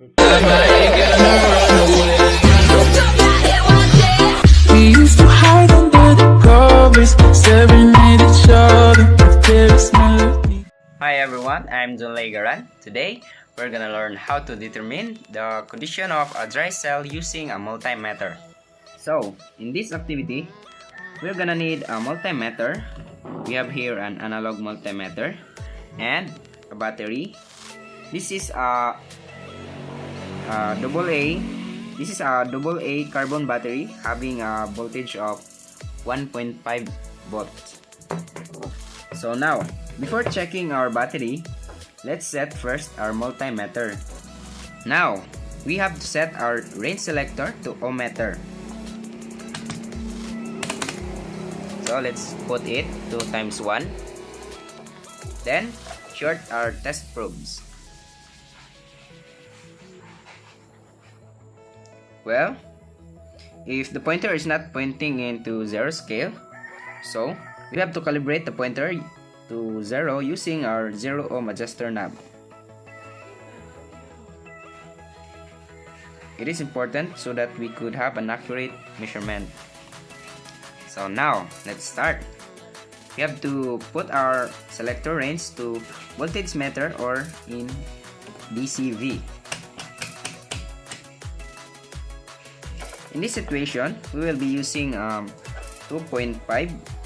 We used to hide under the covers, staring at each other with various melodies. Hi everyone, I'm John Legaran. Today, we're gonna learn how to determine the condition of a dry cell using a multimeter. So, in this activity, we're gonna need a multimeter. We have here an analog multimeter and a battery. This is a double A. This is a double A carbon battery having a voltage of 1.5 volts. So now, before checking our battery, let's set first our multimeter. Now, we have to set our range selector to ohmmeter. So let's put it 2 times 1. Then, short our test probes. Well, if the pointer is not pointing into 0 scale, so we have to calibrate the pointer to 0 using our 0 ohm adjuster knob. It is important so that we could have an accurate measurement. So now, let's start. We have to put our selector range to voltage meter or in DCV. In this situation, we will be using 2.5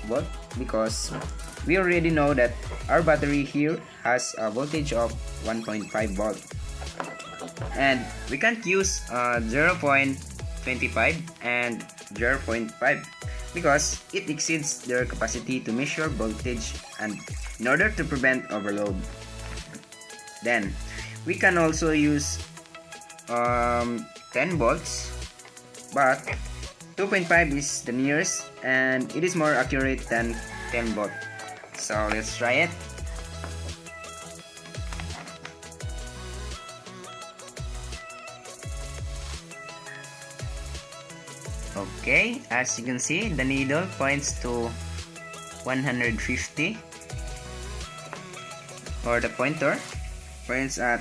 volt because we already know that our battery here has a voltage of 1.5 volt. And we can't use 0.25 and 0.5 because it exceeds their capacity to measure voltage and in order to prevent overload. Then, we can also use 10 volts, but 2.5 is the nearest and it is more accurate than 10 volt. So let's try it. Okay, as you can see, the needle points to 150, or the pointer points at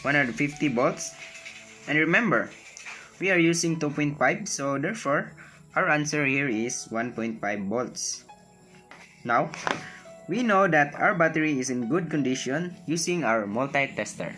150 volts. And remember, we are using 2.5, so therefore our answer here is 1.5 volts. Now, we know that our battery is in good condition using our multi-tester.